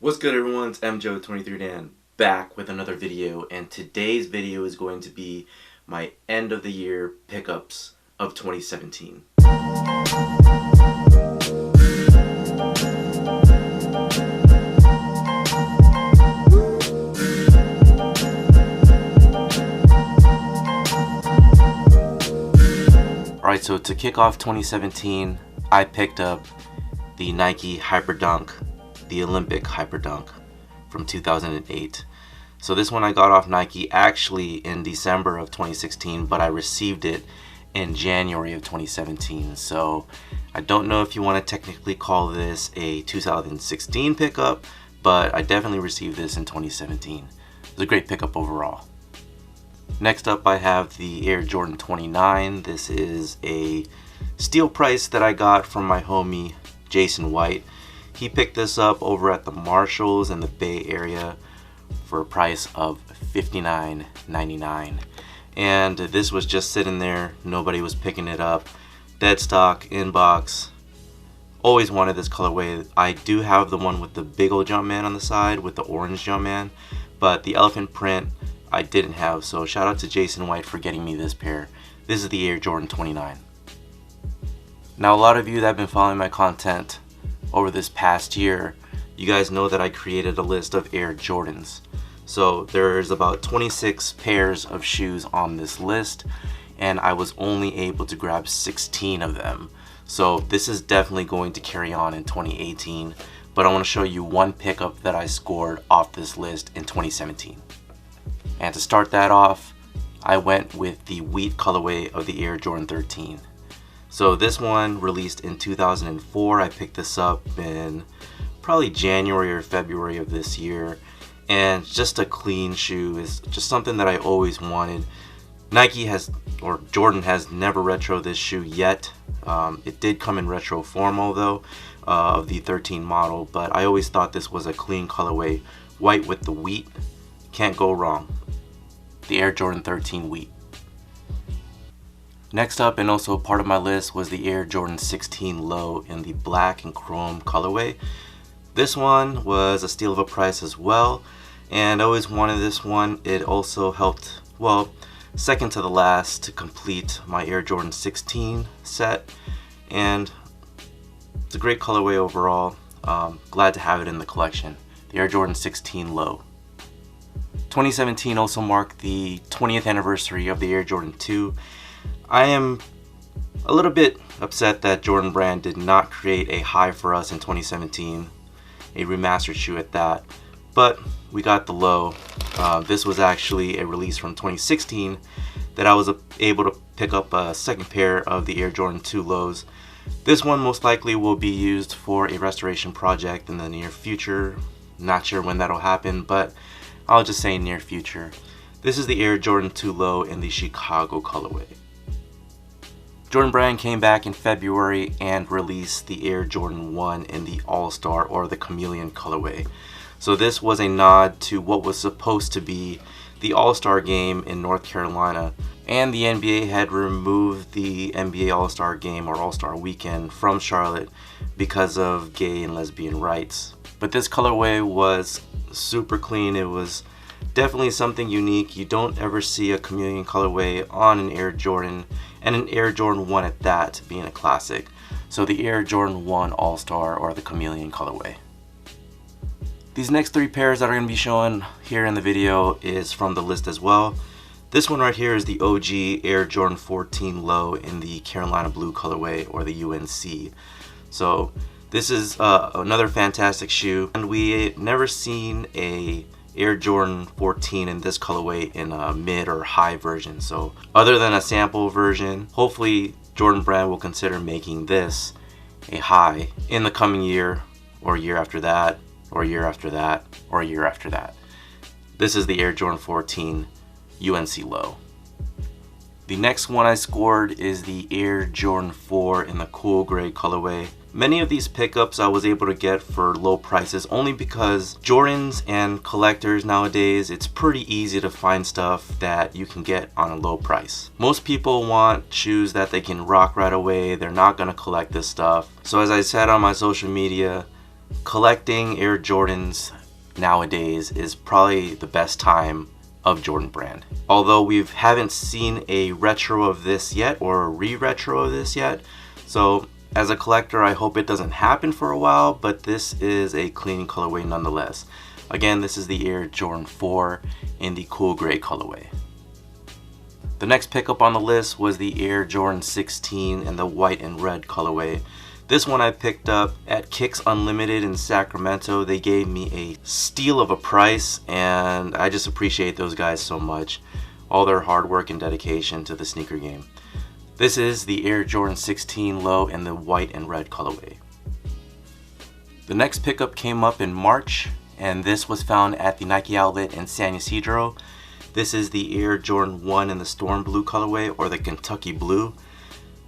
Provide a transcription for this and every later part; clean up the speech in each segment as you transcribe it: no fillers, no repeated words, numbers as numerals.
What's good, everyone? It's MJO23Dan back with another video, and today's video is going to be my end of the year pickups of 2017. Alright, so to kick off 2017, I picked up the Nike Hyperdunk, the Olympic Hyperdunk from 2008. So this one I got off Nike actually in December of 2016, but I received it in January of 2017. So I don't know if you want to technically call this a 2016 pickup, but I definitely received this in 2017. It was a great pickup overall. Next up, I have the Air Jordan 29. This is a steal price that I got from my homie Jason White. He picked this up over at the Marshalls in the Bay Area for a price of $59.99. And this was just sitting there. Nobody was picking it up. Dead stock, inbox. Always wanted this colorway. I do have the one with the big old Jumpman on the side with the orange Jumpman, but the elephant print I didn't have. So shout out to Jason White for getting me this pair. This is the Air Jordan 29. Now, a lot of you that have been following my content over this past year, you guys know that I created a list of Air Jordans. So there's about 26 pairs of shoes on this list, and I was only able to grab 16 of them. So this is definitely going to carry on in 2018, but I want to show you one pickup that I scored off this list in 2017. And to start that off, I went with the wheat colorway of the Air Jordan 13. So this one released in 2004. I picked this up in probably January or February of this year, and just a clean shoe. Is just something that I always wanted. Nike has, or Jordan has never retro this shoe yet. It did come in retro form though, of the 13 model, but I always thought this was a clean colorway. White with the wheat, can't go wrong. The Air Jordan 13 wheat. Next up, and also part of my list, was the Air Jordan 16 Low in the black and chrome colorway. This one was a steal of a price as well, and I always wanted this one. It also helped, well, second to the last to complete my Air Jordan 16 set, and it's a great colorway overall. Glad to have it in the collection. The Air Jordan 16 Low. 2017 also marked the 20th anniversary of the Air Jordan 2. I am a little bit upset that Jordan Brand did not create a high for us in 2017, a remastered shoe at that, but we got the low. This was actually a release from 2016 that I was able to pick up a second pair of the Air Jordan 2 lows. This one most likely will be used for a restoration project in the near future. Not sure when that'll happen, but I'll just say near future. This is the Air Jordan 2 low in the Chicago colorway. Jordan Brand came back in February and released the Air Jordan 1 in the All-Star or the Chameleon colorway. So this was a nod to what was supposed to be the All-Star game in North Carolina, and the NBA had removed the NBA All-Star game or All-Star weekend from Charlotte because of gay and lesbian rights. But this colorway was super clean. It was definitely something unique. You don't ever see a Chameleon colorway on an Air Jordan, and an Air Jordan 1 at that, being a classic. So the Air Jordan 1 All-Star or the Chameleon colorway. These next three pairs that are going to be shown here in the video is from the list as well. This one right here is the OG Air Jordan 14 Low in the Carolina Blue colorway or the UNC. So this is another fantastic shoe, and we never seen a Air Jordan 14 in this colorway in a mid or high version. So other than a sample version, hopefully Jordan Brand will consider making this a high in the coming year, or year after that, or year after that, or year after that. This is the Air Jordan 14 UNC Low. The next one I scored is the Air Jordan 4 in the cool gray colorway. Many of these pickups I was able to get for low prices only because Jordans and collectors nowadays, it's pretty easy to find stuff that you can get on a low price. Most people want shoes that they can rock right away. They're not going to collect this stuff. So as I said on my social media, collecting Air Jordans nowadays is probably the best time of Jordan Brand. Although we haven't seen a retro of this yet, or a re-retro of this yet, so as a collector I hope it doesn't happen for a while, but this is a clean colorway nonetheless. Again, this is the Air Jordan 4 in the cool gray colorway. The next pickup on the list was the Air Jordan 16 in the white and red colorway. This one I picked up at Kicks Unlimited in Sacramento. They gave me a steal of a price, and I just appreciate those guys so much. All their hard work and dedication to the sneaker game. This is the Air Jordan 16 low in the white and red colorway. The next pickup came up in March, and this was found at the Nike outlet in San Ysidro. This is the Air Jordan 1 in the Storm Blue colorway, or the Kentucky Blue.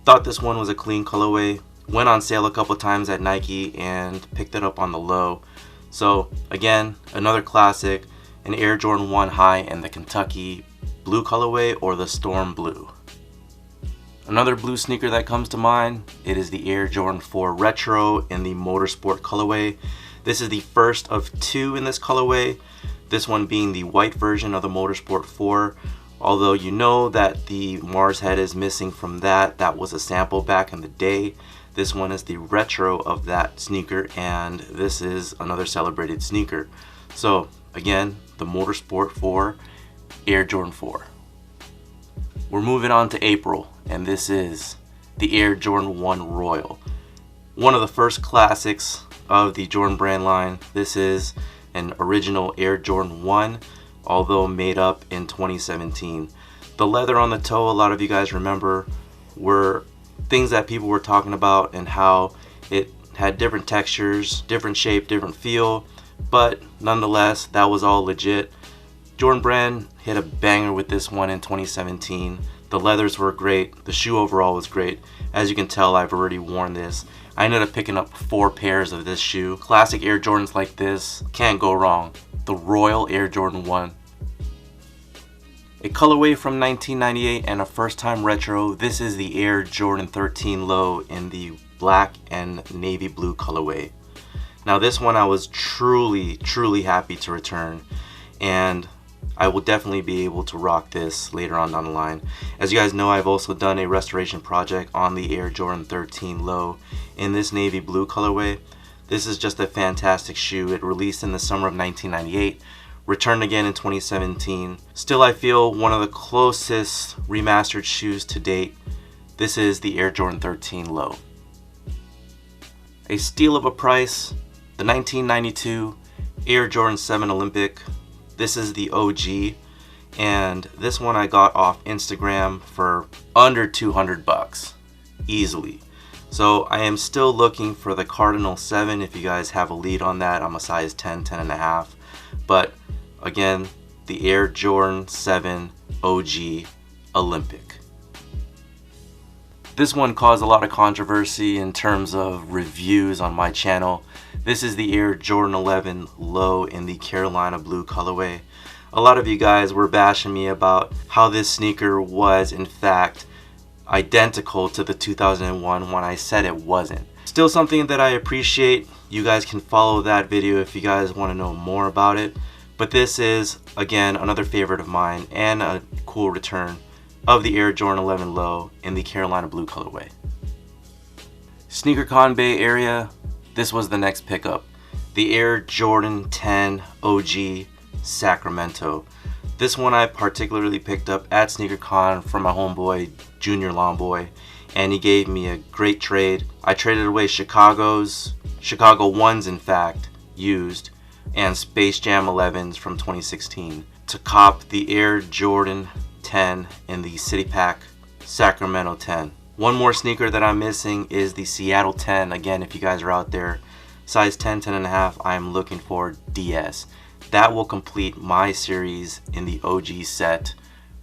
Thought this one was a clean colorway. Went on sale a couple times at Nike and picked it up on the low. So again, another classic, an Air Jordan 1 high in the Kentucky Blue colorway, or the Storm Blue. Another blue sneaker that comes to mind, it is the Air Jordan 4 Retro in the Motorsport colorway. This is the first of two in this colorway, this one being the white version of the Motorsport 4. Although you know that the Mars head is missing from that. That was a sample back in the day. This one is the retro of that sneaker, and this is another celebrated sneaker. So again, the Motorsport 4 Air Jordan 4. We're moving on to April, and this is the Air Jordan 1 Royal. One of the first classics of the Jordan Brand line. This is an original Air Jordan 1, although made up in 2017. The leather on the toe, a lot of you guys remember, were things that people were talking about, and how it had different textures, different shape, different feel, but nonetheless, that was all legit. Jordan Brand hit a banger with this one in 2017. The leathers were great, the shoe overall was great. As you can tell, I've already worn this. I ended up picking up 4 pairs of this shoe. Classic Air Jordans like this, can't go wrong. The Royal Air Jordan 1. A colorway from 1998 and a first time retro. This is the Air Jordan 13 low in the black and navy blue colorway. Now this one I was truly happy to return, and I will definitely be able to rock this later on down the line. As you guys know, I've also done a restoration project on the Air Jordan 13 low in this navy blue colorway. This is just a fantastic shoe. It released in the summer of 1998, returned again in 2017. Still, I feel one of the closest remastered shoes to date. This is the Air Jordan 13 low. A steal of a price, the 1992 Air Jordan 7 Olympic. This is the OG, and this one I got off Instagram for under 200 bucks, easily. So I am still looking for the Cardinal 7. If you guys have a lead on that, I'm a size 10, 10 and a half. But again, the Air Jordan 7 OG Olympic. This one caused a lot of controversy in terms of reviews on my channel. This is the Air Jordan 11 low in the Carolina blue colorway. A lot of you guys were bashing me about how this sneaker was in fact identical to the 2001 when I said it wasn't. Still something that I appreciate. You guys can follow that video if you guys want to know more about it. But this is, again, another favorite of mine and a cool return of the Air Jordan 11 low in the Carolina blue colorway. SneakerCon Bay Area, this was the next pickup. The Air Jordan 10 OG Sacramento. This one I particularly picked up at SneakerCon from my homeboy Junior Longboy, and he gave me a great trade. I traded away Chicago 1s in fact, used, and Space Jam 11s from 2016 to cop the Air Jordan 10 in the City Pack Sacramento 10. One more sneaker that I'm missing is the Seattle 10. Again, if you guys are out there, size 10, 10 and a half, I'm looking for DS. That will complete my series in the OG set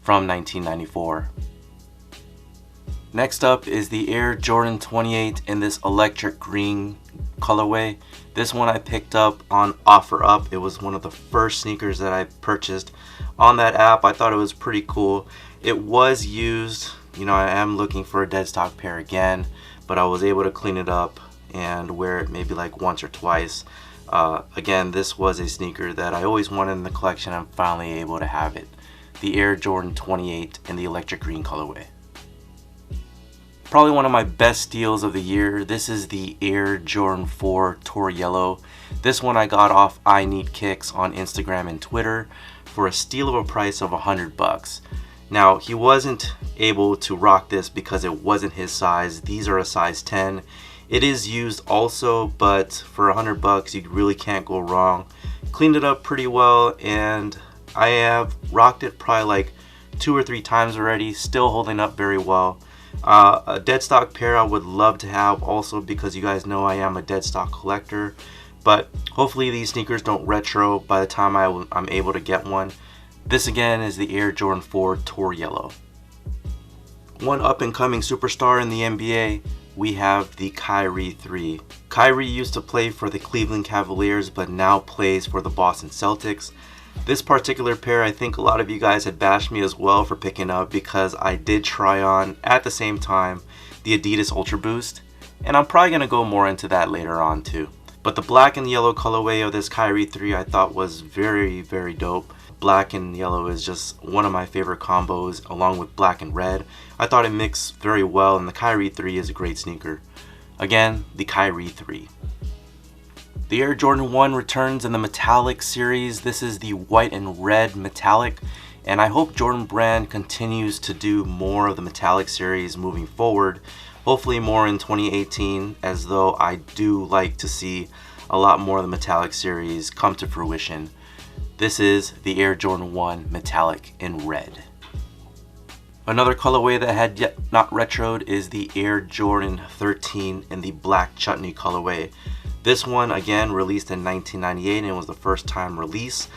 from 1994. Next up is the Air Jordan 28 in this electric green colorway. This one I picked up on OfferUp. It was one of the first sneakers that I purchased on that app. I thought it was pretty cool. It was used. You know, I am looking for a dead stock pair again, but I was able to clean it up and wear it maybe like once or twice. Again, this was a sneaker that I always wanted in the collection. I'm finally able to have it. The Air Jordan 28 in the electric green colorway. Probably one of my best steals of the year. This is the Air Jordan 4 Tour Yellow. This one I got off I Need Kicks on Instagram and Twitter for a steal of a price of $100. Now, he wasn't able to rock this because it wasn't his size. These are a size 10. It is used also, but for $100 you really can't go wrong. Cleaned it up pretty well, and I have rocked it probably like 2 or 3 times already. Still holding up very well. A dead stock pair I would love to have also, because you guys know I am a dead stock collector. But hopefully these sneakers don't retro by the time I'm able to get one. This again is the Air Jordan 4 Tour Yellow. One up and coming superstar in the NBA, we have the Kyrie 3. Kyrie used to play for the Cleveland Cavaliers but now plays for the Boston Celtics. This particular pair, I think a lot of you guys had bashed me as well for picking up, because I did try on at the same time the Adidas Ultra Boost, and I'm probably going to go more into that later on too. But the black and yellow colorway of this Kyrie 3 I thought was very, very dope. Black and yellow is just one of my favorite combos, along with black and red. I thought it mixed very well, and the Kyrie 3 is a great sneaker. Again, the Kyrie 3. The Air Jordan 1 returns in the metallic series. This is the white and red metallic, and I hope Jordan Brand continues to do more of the metallic series moving forward. Hopefully more in 2018, as though I do like to see a lot more of the metallic series come to fruition. This is the Air Jordan 1 metallic in red. Another colorway that had yet not retroed is the Air Jordan 13 in the black chutney colorway. This one again released in 1998 and it was the first time release.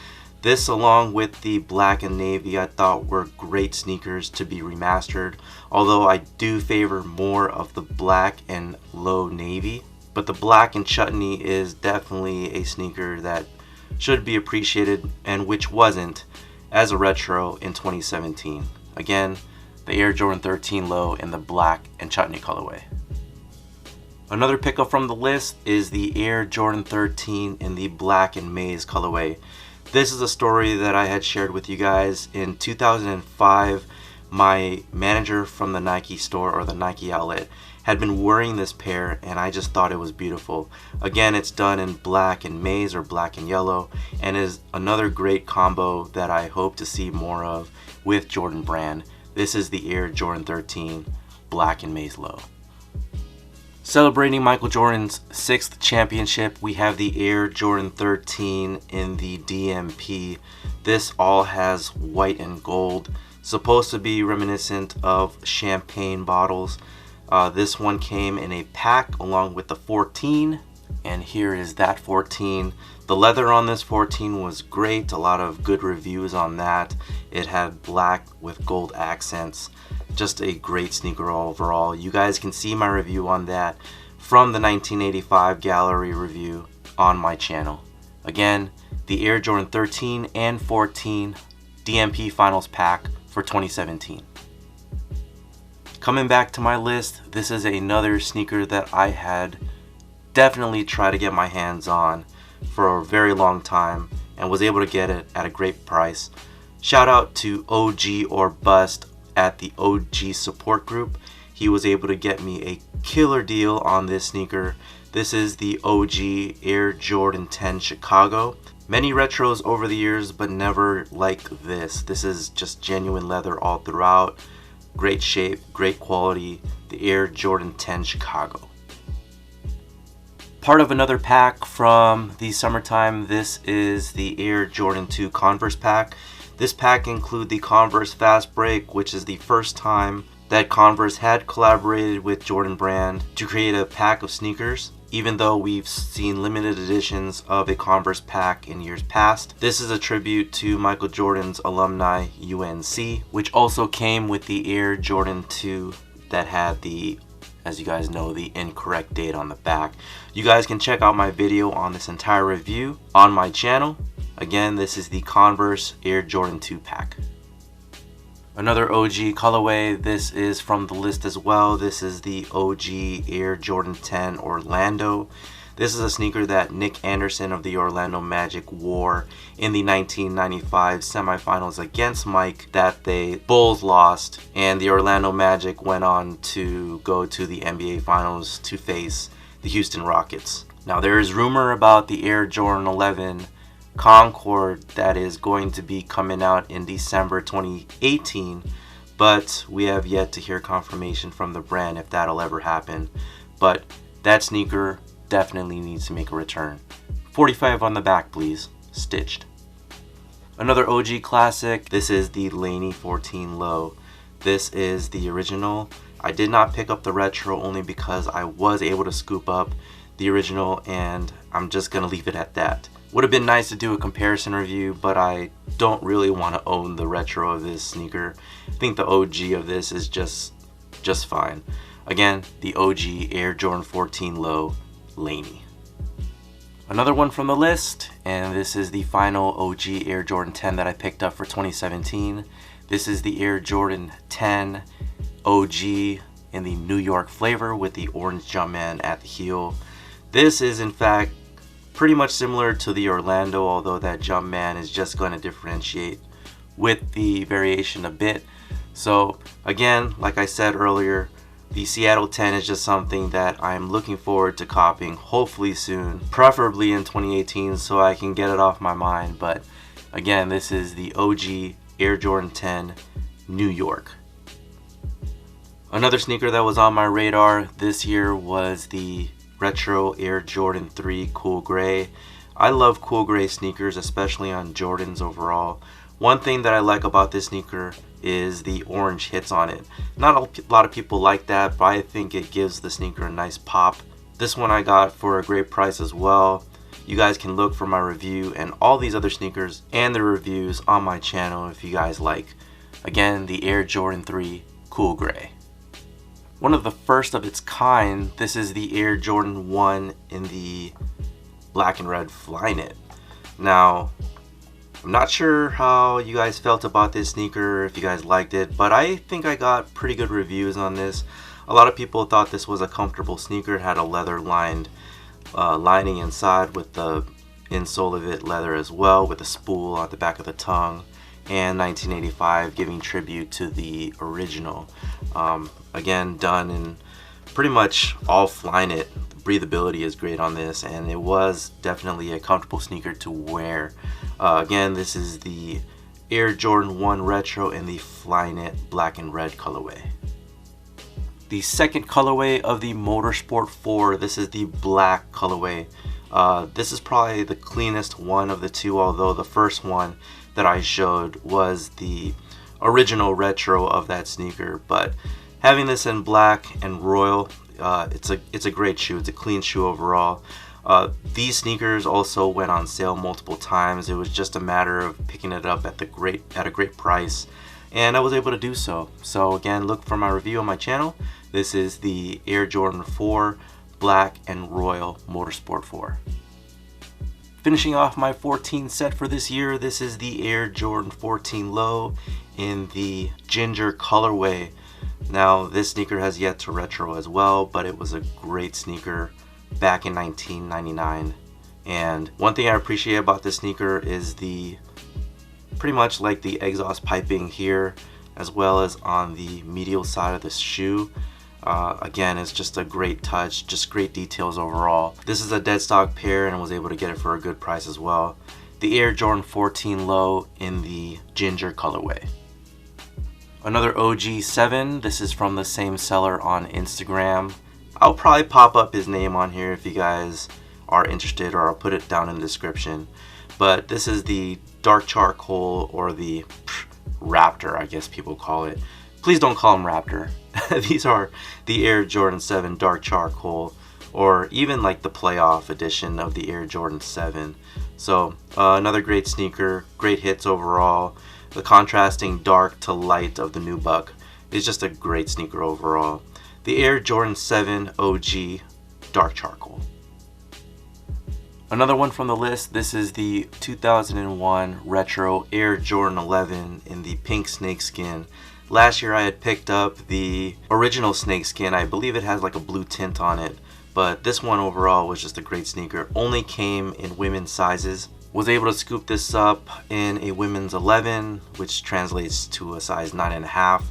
This, along with the black and navy, I thought were great sneakers to be remastered, although I do favor more of the black and low navy. But the black and chutney is definitely a sneaker that should be appreciated, and which wasn't as a retro in 2017. Again, the Air Jordan 13 low in the black and chutney colorway. Another pickup from the list is the Air Jordan 13 in the black and maize colorway. This is a story that I had shared with you guys. In 2005, my manager from the Nike store, or the Nike outlet, had been wearing this pair, and I just thought it was beautiful. Again, it's done in black and maize, or black and yellow, and is another great combo that I hope to see more of with Jordan Brand. This is the Air Jordan 13 black and maize low. Celebrating Michael Jordan's 6th championship, we have the Air Jordan 13 in the DMP. This all has white and gold, supposed to be reminiscent of champagne bottles. This one came in a pack along with the 14, and here is that 14. The leather on this 14 was great, a lot of good reviews on that. It had black with gold accents. Just a great sneaker overall. You guys can see my review on that from the 1985 gallery review on my channel. Again, the Air Jordan 13 and 14 DMP Finals pack for 2017. Coming back to my list, this is another sneaker that I had definitely tried to get my hands on for a very long time and was able to get it at a great price. Shout out to OG or Bust at the OG support group. He was able to get me a killer deal on this sneaker. This is the OG Air Jordan 10 Chicago. Many retros over the years, but never like this. This is just genuine leather all throughout. Great shape, great quality. The Air Jordan 10 Chicago. Part of another pack from the summertime, this is the Air Jordan 2 Converse pack. This pack includes the Converse Fast Break, which is the first time that Converse had collaborated with Jordan Brand to create a pack of sneakers. Even though we've seen limited editions of a Converse pack in years past, this is a tribute to Michael Jordan's alumni UNC, which also came with the Air Jordan 2 that had the, as you guys know, the incorrect date on the back. You guys can check out my video on this entire review on my channel. Again, this is the Converse Air Jordan 2 pack. Another OG colorway, this is from the list as well. This is the OG Air Jordan 10 Orlando. This is a sneaker that Nick Anderson of the Orlando Magic wore in the 1995 semifinals against Mike that the Bulls lost, and the Orlando Magic went on to go to the NBA Finals to face the Houston Rockets. Now there is rumor about the Air Jordan 11 Concord that is going to be coming out in December 2018, but we have yet to hear confirmation from the brand if that'll ever happen. But that sneaker definitely needs to make a return. 45 on the back, please, stitched. Another OG classic, this is the Laney 14 Low. This is the original. I did not pick up the retro only because I was able to scoop up the original, and I'm just gonna leave it at that. Would have been nice to do a comparison review, but I don't really want to own the retro of this sneaker. I think the OG of this is just fine. Again, the OG Air Jordan 14 Low Laney. Another one from the list, and this is the final OG Air Jordan 10 that I picked up for 2017. This is the Air Jordan 10 OG in the New York flavor with the orange Jumpman at the heel. This is in fact pretty much similar to the Orlando, although that Jumpman is just going to differentiate with the variation a bit. So again, like I said earlier, the Seattle 10 is just something that I'm looking forward to copying, hopefully soon, preferably in 2018 so I can get it off my mind. But again, this is the OG Air Jordan 10 New York. Another sneaker that was on my radar this year was the retro Air Jordan 3 Cool Gray. I love cool gray sneakers, especially on Jordans overall. One thing that I like about this sneaker is the orange hits on it. Not a lot of people like that, but I think it gives the sneaker a nice pop. This one I got for a great price as well. You guys can look for my review and all these other sneakers and the reviews on my channel if you guys like. Again, the Air Jordan 3 Cool Gray. One of the first of its kind, this is the Air Jordan 1 in the black and red Flyknit. Now, I'm not sure how you guys felt about this sneaker, if you guys liked it, but I think I got pretty good reviews on this. A lot of people thought this was a comfortable sneaker. It had a leather lined lining inside with the insole of it leather as well, with a spool at the back of the tongue, and 1985 giving tribute to the original. Again, done in pretty much all Flyknit. The breathability is great on this, and it was definitely a comfortable sneaker to wear. Again, this is the Air Jordan 1 Retro in the Flyknit black and red colorway. The second colorway of the Motorsport 4, this is the black colorway. This is probably the cleanest one of the two, although the first one that I showed was the original retro of that sneaker. But having this in black and royal, it's a great shoe. It's a clean shoe overall. These sneakers also went on sale multiple times. It was just a matter of picking it up at a great price, and I was able to do so. So again, look for my review on my channel. This is the Air Jordan 4 Black and Royal Motorsport 4. Finishing off my 14 set for this year, this is the Air Jordan 14 Low in the ginger colorway. Now this sneaker has yet to retro as well, but it was a great sneaker back in 1999. And one thing I appreciate about this sneaker is the pretty much like the exhaust piping here, as well as on the medial side of the shoe. Again, it's just a great touch, just great details overall. This is a dead stock pair, and I was able to get it for a good price as well. The Air Jordan 14 Low in the ginger colorway. Another OG 7, this is from the same seller on Instagram. I'll probably pop up his name on here if you guys are interested, or I'll put it down in the description. But this is the dark charcoal, or the Raptor, I guess people call it. Please don't call them Raptor. These are the Air Jordan 7 dark charcoal, or even like the playoff edition of the Air Jordan 7. So another great sneaker, great hits overall. The contrasting dark to light of the nubuck is just a great sneaker overall. The Air Jordan 7 OG dark charcoal. Another one from the list, this is the 2001 Retro Air Jordan 11 in the pink snakeskin. Last year I had picked up the original snakeskin. I believe it has like a blue tint on it, but this one overall was just a great sneaker. Only came in women's sizes. Was able to scoop this up in a women's 11, which translates to a size 9.5.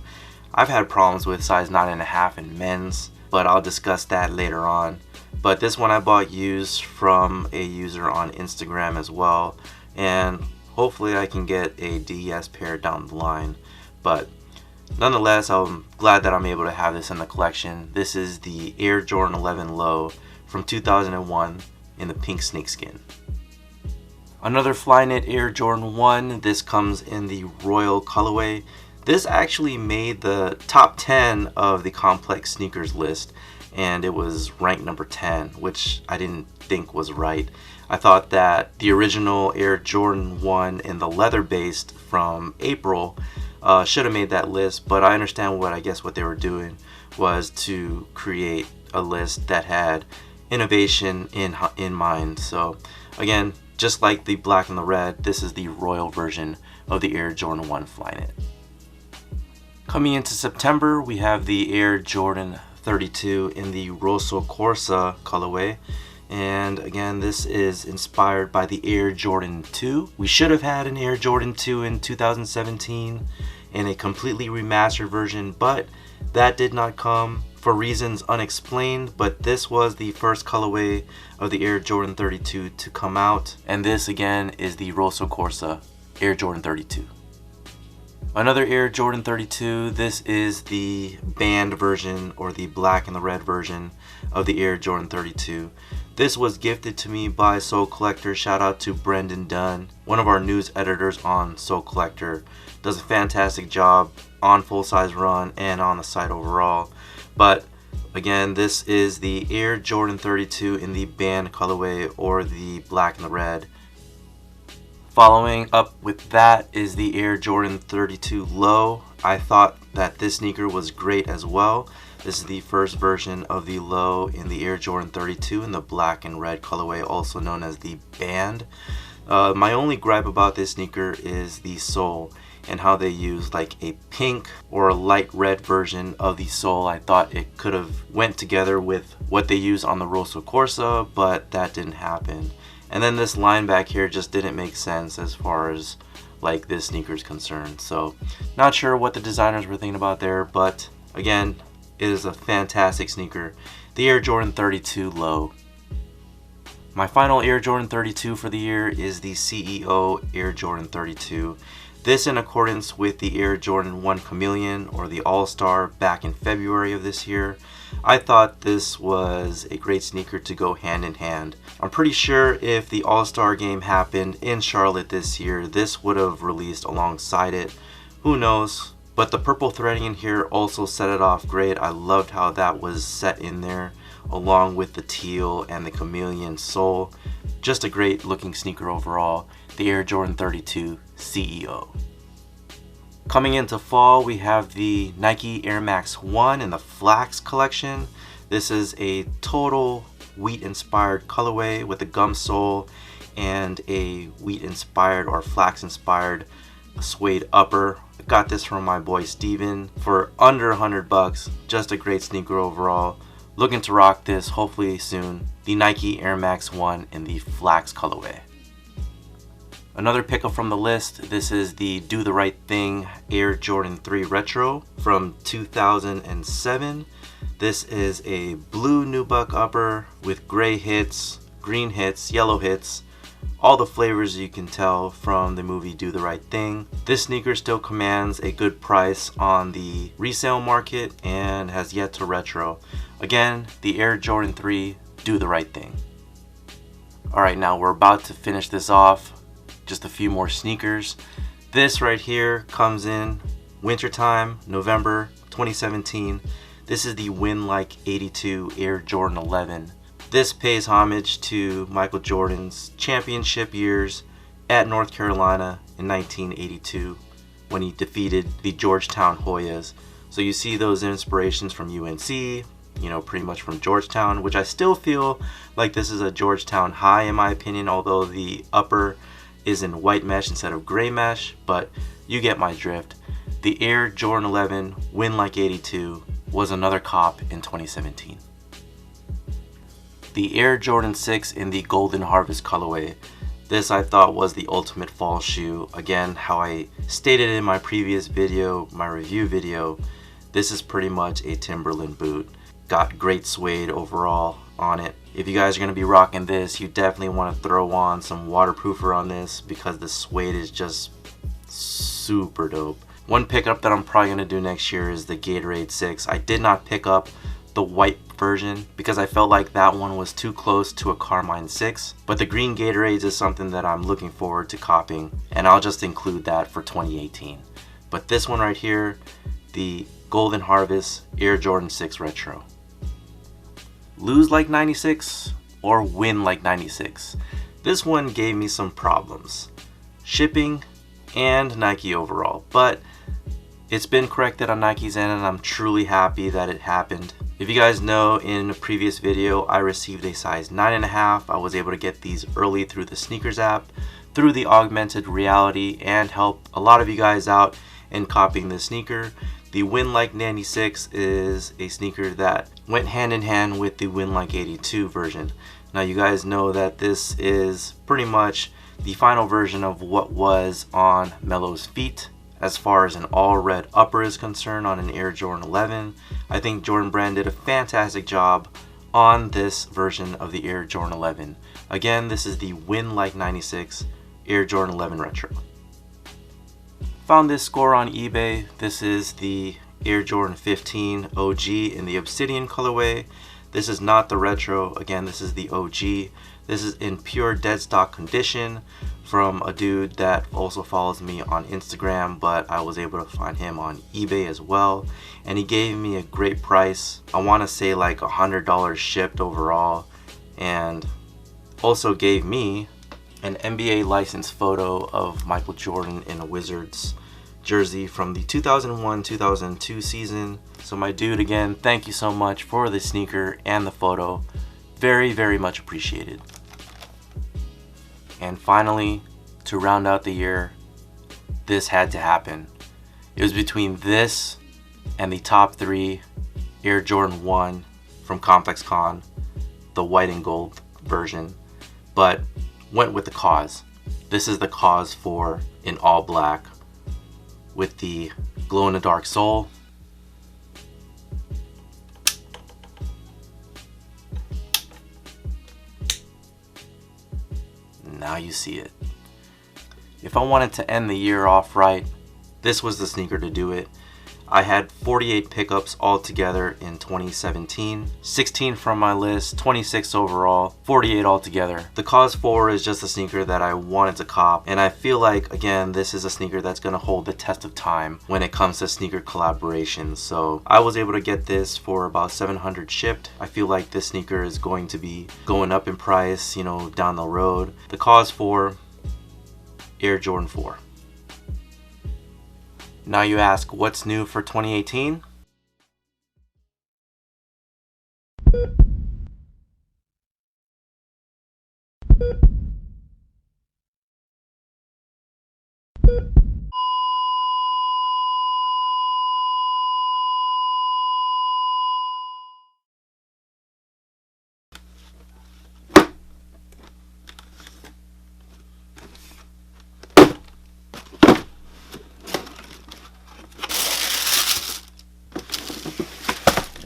I've had problems with size 9.5 in men's, but I'll discuss that later on. But this one I bought used from a user on Instagram as well, and hopefully I can get a DES pair down the line. But nonetheless, I'm glad that I'm able to have this in the collection. This is the Air Jordan 11 Low from 2001 in the pink snakeskin. Another Flyknit Air Jordan 1. This comes in the royal colorway. This actually made the top 10 of the complex sneakers list, and it was ranked number 10, which I didn't think was right. I thought that the original Air Jordan 1 in the leather based from April should have made that list, but I understand what they were doing was to create a list that had innovation in mind. So again, just like the black and the red, this is the royal version of the Air Jordan 1 Flyknit. Coming into September, we have the Air Jordan 32 in the Rosso Corsa colorway, and again, this is inspired by the Air Jordan 2. We should have had an Air Jordan 2 in 2017 in a completely remastered version, but that did not come for reasons unexplained. But this was the first colorway of the Air Jordan 32 to come out, and this again is the Rosso Corsa Air Jordan 32. Another Air Jordan 32, this is the band version or the black and the red version of the Air Jordan 32. This was gifted to me by Soul Collector. Shout out to Brendan Dunn, one of our news editors on Soul Collector. Does a fantastic job on Full Size Run and on the site overall. But again, this is the Air Jordan 32 in the band colorway or the black and the red. Following up with that is the Air Jordan 32 Low. I thought that this sneaker was great as well. This is the first version of the Low in the Air Jordan 32 in the black and red colorway, also known as the band. My only gripe about this sneaker is the sole and how they use like a pink or a light red version of the sole. I thought it could have went together with what they use on the Rosso Corsa, but that didn't happen. And then this line back here just didn't make sense as far as like this sneaker is concerned. So not sure what the designers were thinking about there, but again, it is a fantastic sneaker. The Air Jordan 32 Low. My final Air Jordan 32 for the year is the CEO Air Jordan 32. This in accordance with the Air Jordan 1 Chameleon or the All-Star back in February of this year. I thought this was a great sneaker to go hand in hand. I'm pretty sure if the All-Star game happened in Charlotte this year, this would have released alongside it. Who knows? But the purple threading in here also set it off great. I loved how that was set in there along with the teal and the chameleon sole. Just a great looking sneaker overall. The Air Jordan 32 CEO. Coming into fall, we have the Nike Air Max 1 in the Flax collection. This is a total wheat inspired colorway with a gum sole and a wheat inspired or flax inspired suede upper. I got this from my boy Steven for under $100. Just a great sneaker overall. Looking to rock this hopefully soon. The Nike Air Max 1 in the Flax colorway. Another pickup from the list, this is the Do the Right Thing Air Jordan 3 Retro from 2007. This is a blue nubuck upper with gray hits, green hits, yellow hits, all the flavors you can tell from the movie Do the Right Thing. This sneaker still commands a good price on the resale market and has yet to retro. Again, the Air Jordan 3 Do the Right Thing. Alright, now we're about to finish this off. Just a few more sneakers. This right here comes in wintertime, November 2017. This is the Win Like 82 Air Jordan 11. This pays homage to Michael Jordan's championship years at North Carolina in 1982 when he defeated the Georgetown Hoyas. So you see those inspirations from UNC, you know, pretty much from Georgetown, which I still feel like this is a Georgetown high in my opinion, although the upper is in white mesh instead of gray mesh, but you get my drift. The Air Jordan 11 Win Like 82 was another cop in 2017. The Air Jordan 6 in the Golden Harvest colorway. This I thought was the ultimate fall shoe. Again, how I stated in my previous video, my review video, this is pretty much a Timberland boot. Got great suede overall on it. If you guys are going to be rocking this, you definitely want to throw on some waterproofer on this because the suede is just super dope. One pickup that I'm probably going to do next year is the Gatorade 6. I did not pick up the white version because I felt like that one was too close to a Carmine 6, but the green Gatorades is something that I'm looking forward to copying, and I'll just include that for 2018. But this one right here, the Golden Harvest Air Jordan 6 Retro. Lose like 96 or win like 96? This one gave me some problems. Shipping and Nike overall, but it's been corrected on Nike's end and I'm truly happy that it happened. If you guys know, in a previous video I received a size 9.5. I was able to get these early through the sneakers app, through the augmented reality, and help a lot of you guys out in copying this sneaker. The Win Like 96 is a sneaker that went hand in hand with the Win Like 82 version. Now you guys know that this is pretty much the final version of what was on Melo's feet as far as an all red upper is concerned on an Air Jordan 11. I think Jordan Brand did a fantastic job on this version of the Air Jordan 11. Again, this is the Win Like 96 Air Jordan 11 Retro. Found this score on eBay. This is the Air Jordan 15 OG in the Obsidian colorway. This is not the Retro. Again, this is the OG. This is in pure dead stock condition from a dude that also follows me on Instagram, but I was able to find him on eBay as well, and he gave me a great price. I want to say like $100 shipped overall, and also gave me an NBA license photo of Michael Jordan in a Wizards jersey from the 2001-2002 season. So my dude, again, thank you so much for the sneaker and the photo. Very, very much appreciated. And finally, to round out the year, this had to happen. It was between this and the top 3 Air Jordan 1 from Complex Con, the white and gold version, but went with the cause. This is the cause for in all black with the glow in the dark sole. Now you see it. If I wanted to end the year off right, this was the sneaker to do it. I had 48 pickups altogether in 2017, 16 from my list, 26 overall, 48 altogether. The Cause 4 is just a sneaker that I wanted to cop, and I feel like, again, this is a sneaker that's going to hold the test of time when it comes to sneaker collaborations. So I was able to get this for about 700 shipped. I feel like this sneaker is going to be going up in price, you know, down the road. The Cause 4 Air Jordan 4. Now you ask, what's new for 2018?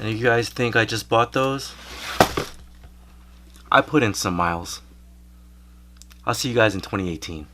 And you guys think I just bought those? I put in some miles. I'll see you guys in 2018.